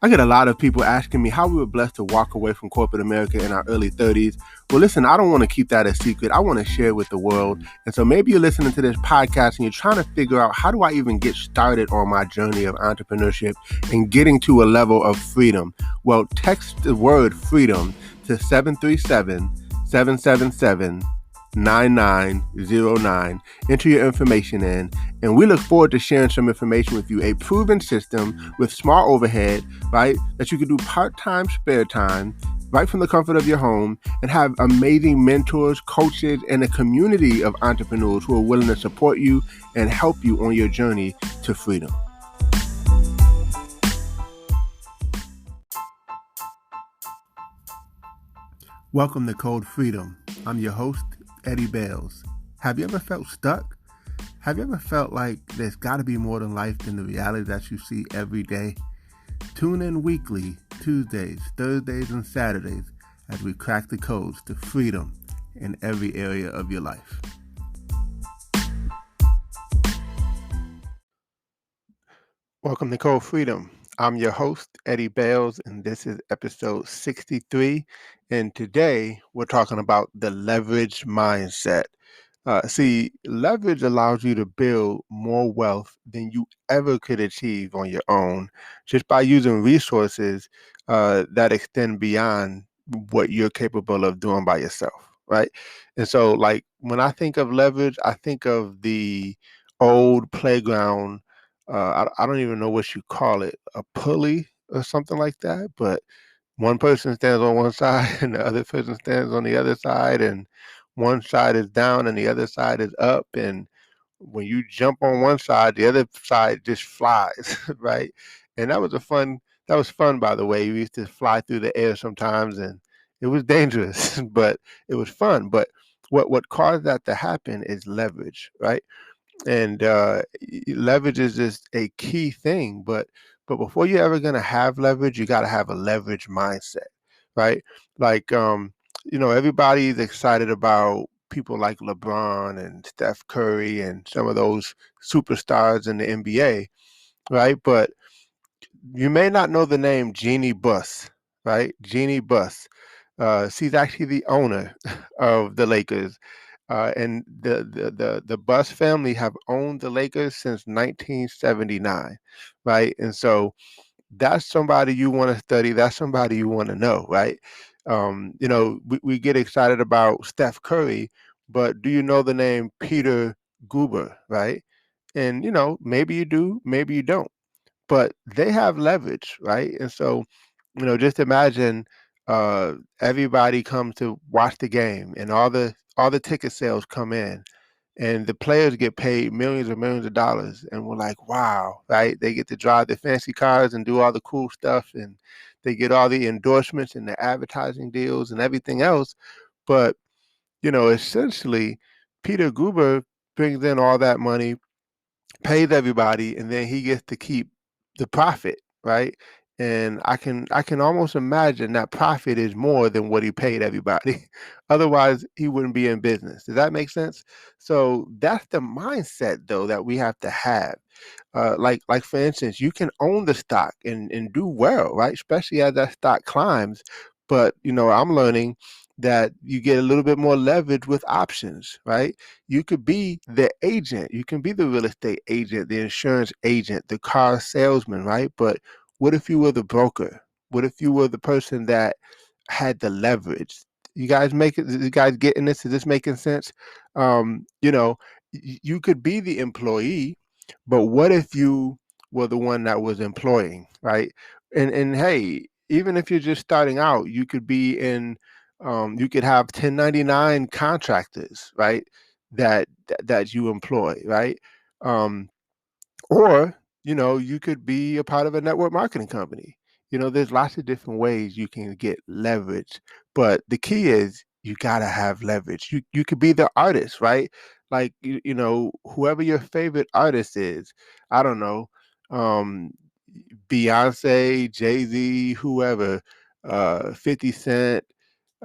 I get a lot of people asking me how we were blessed to walk away from corporate America in our early 30s. Well, listen, I don't want to keep that a secret. I want to share it with the world. And so maybe you're listening to this podcast and you're trying to figure out, how do I even get started on my journey of entrepreneurship and getting to a level of freedom? Well, text the word freedom to 737 777 9909. Enter your information in, and we look forward to sharing some information with you. A proven system with small overhead, right? That you can do part-time, spare time, right from the comfort of your home, and have amazing mentors, coaches, and a community of entrepreneurs who are willing to support you and help you on your journey to freedom. Welcome to Code Freedom. I'm your host, Eddie Bales. Have you ever felt stuck? Have you ever felt like there's got to be more than life than the reality that you see every day? Tune in weekly, Tuesdays, Thursdays, and Saturdays as we crack the codes to freedom in every area of your life. Welcome to Code Freedom. I'm your host, Eddie Bales, and this is episode 63. And today we're talking about the leverage mindset. See, leverage allows you to build more wealth than you ever could achieve on your own, just by using resources that extend beyond what you're capable of doing by yourself, right? And so, like, when I think of leverage, I think of the old playground. I don't even know what you call it, a pulley or something like that, but one person stands on one side and the other person stands on the other side, and one side is down and the other side is up. And when you jump on one side, the other side just flies, right? And that was fun, by the way. We used to fly through the air sometimes, and it was dangerous, but it was fun. But what caused that to happen is leverage, right? And leverage is just a key thing. But before you're ever gonna have leverage, you got to have a leverage mindset, right? Like, everybody's excited about people like LeBron and Steph Curry and some of those superstars in the NBA, right? But you may not know the name Jeannie Buss, right? Jeannie Buss. She's actually the owner of the Lakers, and the Buss family have owned the Lakers since 1979, right? And so that's somebody you want to study. That's somebody you want to know, right? We get excited about Steph Curry, but do you know the name Peter Guber, right? And maybe you do, maybe you don't, but they have leverage, right? And so, just imagine everybody comes to watch the game, and all the ticket sales come in, and the players get paid millions and millions of dollars, and we're like, wow, right? They get to drive the fancy cars and do all the cool stuff, and they get all the endorsements and the advertising deals and everything else. But essentially, Peter Guber brings in all that money, pays everybody, and then he gets to keep the profit, right? And I can almost imagine that profit is more than what he paid everybody. Otherwise, he wouldn't be in business. Does that make sense? So that's the mindset, though, that we have to have. Like for instance, you can own the stock and do well, right? Especially as that stock climbs. But I'm learning that you get a little bit more leverage with options, right? You could be the agent, you can be the real estate agent, the insurance agent, the car salesman, right? But what if you were the broker? What if you were the person that had the leverage? You guys getting this? Is this making sense? Um, you know, you could be the employee, but what if you were the one that was employing, right? And hey, even if you're just starting out, you could have 1099 contractors, right? That you employ, right? Um, or you could be a part of a network marketing company. There's lots of different ways you can get leverage, but the key is you gotta have leverage. You could be the artist, right? Like whoever your favorite artist is. I don't know, um, Beyonce, Jay Z, whoever, 50 Cent.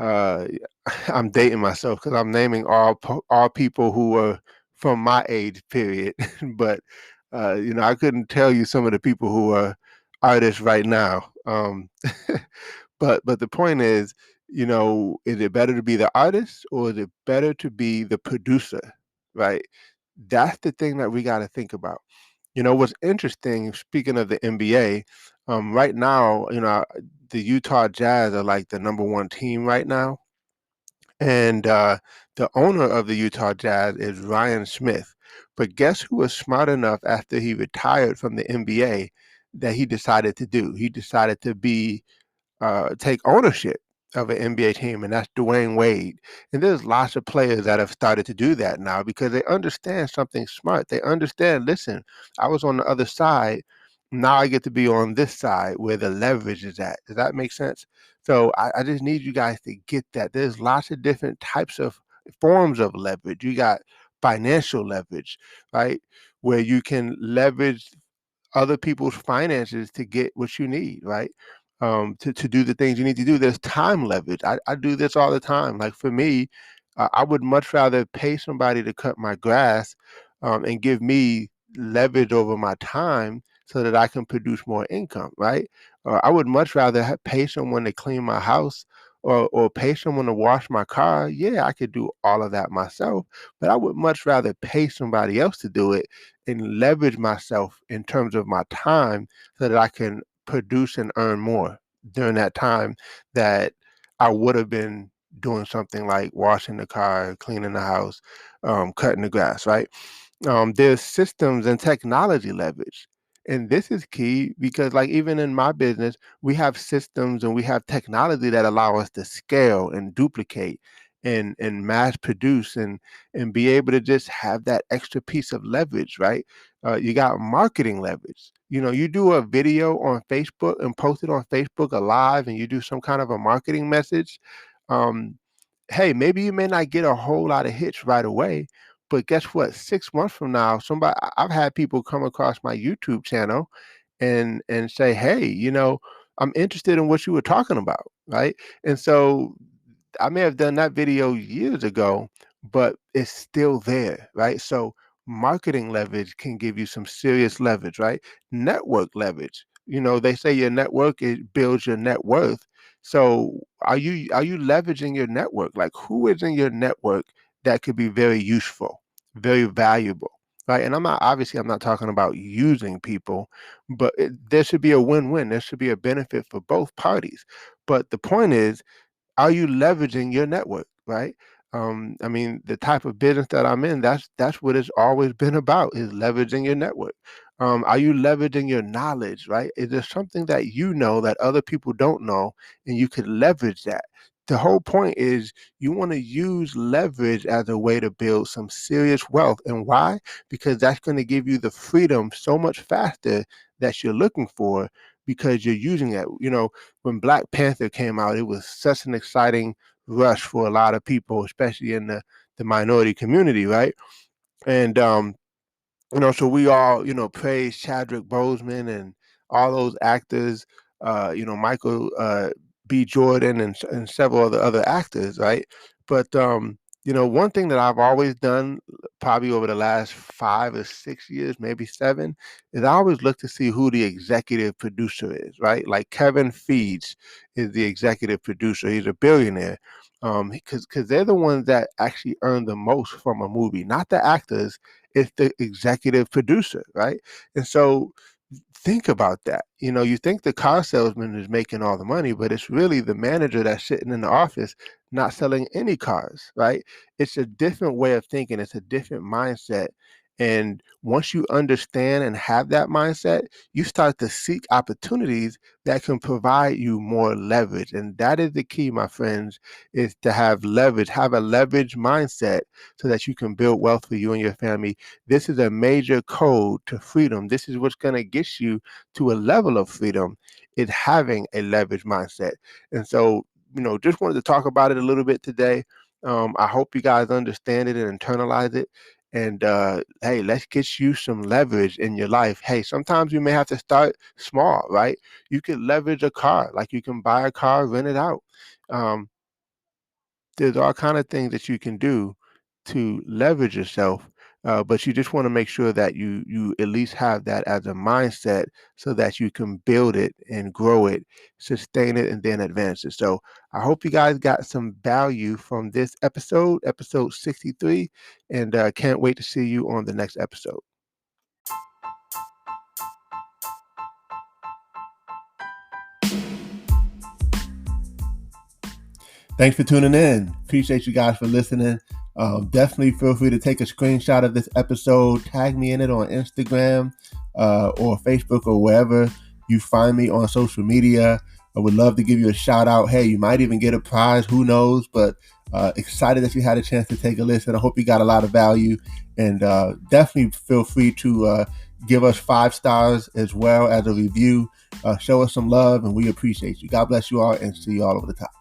Uh, I'm dating myself because I'm naming all people who were from my age period, but I couldn't tell you some of the people who are artists right now. But the point is, is it better to be the artist or is it better to be the producer, right? That's the thing that we got to think about. What's interesting, speaking of the NBA, right now, the Utah Jazz are like the number one team right now. And the owner of the Utah Jazz is Ryan Smith. But guess who was smart enough after he retired from the NBA that he decided to do? He decided to take ownership of an NBA team, and that's Dwayne Wade. And there's lots of players that have started to do that now because they understand something smart. They understand, listen, I was on the other side. Now I get to be on this side where the leverage is at. Does that make sense? So I just need you guys to get that. There's lots of different types of forms of leverage. You got financial leverage, right? Where you can leverage other people's finances to get what you need, right? To do the things you need to do. There's time leverage. I do this all the time. Like for me, I would much rather pay somebody to cut my grass and give me leverage over my time so that I can produce more income, right? I would much rather pay someone to clean my house or pay someone to wash my car. Yeah, I could do all of that myself, but I would much rather pay somebody else to do it and leverage myself in terms of my time so that I can produce and earn more during that time that I would have been doing something like washing the car, cleaning the house, cutting the grass, right? There's systems and technology leverage. And this is key because, like, even in my business, we have systems and we have technology that allow us to scale and duplicate and mass produce and be able to just have that extra piece of leverage, right? You got marketing leverage. You do a video on Facebook and post it on Facebook alive, and you do some kind of a marketing message. Um, hey, maybe you may not get a whole lot of hits right away, but guess what? 6 months from now, I've had people come across my YouTube channel and say, hey, I'm interested in what you were talking about, right? And so I may have done that video years ago, but it's still there, right? So marketing leverage can give you some serious leverage, right? Network leverage. They say your network builds your net worth. So are you leveraging your network? Like who is in your network that could be very useful, very valuable? Right. And I'm not talking about using people, but there should be a win-win. There should be a benefit for both parties. But the point is, are you leveraging your network, right? I mean, the type of business that I'm in, that's what it's always been about, is leveraging your network. Are you leveraging your knowledge, right? Is there something that you know that other people don't know, and you could leverage that? The whole point is you want to use leverage as a way to build some serious wealth. And why? Because that's going to give you the freedom so much faster that you're looking for because you're using it. When Black Panther came out, it was such an exciting rush for a lot of people, especially in the minority community, right? And so we all, praise Chadwick Boseman and all those actors, Michael B. Jordan and several other actors, right? But one thing that I've always done, probably over the last 5 or 6 years, maybe seven, is I always look to see who the executive producer is, right? Like Kevin Feige is the executive producer. He's a billionaire. Because they're the ones that actually earn the most from a movie, not the actors, it's the executive producer, right? And so think about that. You think the car salesman is making all the money, but it's really the manager that's sitting in the office not selling any cars, right? It's a different way of thinking, it's a different mindset. And once you understand and have that mindset, you start to seek opportunities that can provide you more leverage. And that is the key, my friends, is to have leverage, have a leverage mindset so that you can build wealth for you and your family. This is a major code to freedom. This is what's going to get you to a level of freedom, is having a leverage mindset. And so, just wanted to talk about it a little bit today. I hope you guys understand it and internalize it. And hey, let's get you some leverage in your life. Hey, sometimes you may have to start small, right? You could leverage a car, like you can buy a car, rent it out. Um, there's all kind of things that you can do to leverage yourself but you just want to make sure that you at least have that as a mindset so that you can build it and grow it, sustain it, and then advance it. So I hope you guys got some value from this episode 63, and can't wait to see you on the next episode. Thanks for tuning in. Appreciate you guys for listening. Definitely feel free to take a screenshot of this episode, tag me in it on Instagram or Facebook or wherever you find me on social media. I would love to give you a shout out. Hey, you might even get a prize. Who knows? But excited that you had a chance to take a listen. I hope you got a lot of value, and definitely feel free to give us 5 stars as well as a review. Show us some love, and we appreciate you. God bless you all, and see you all over the top.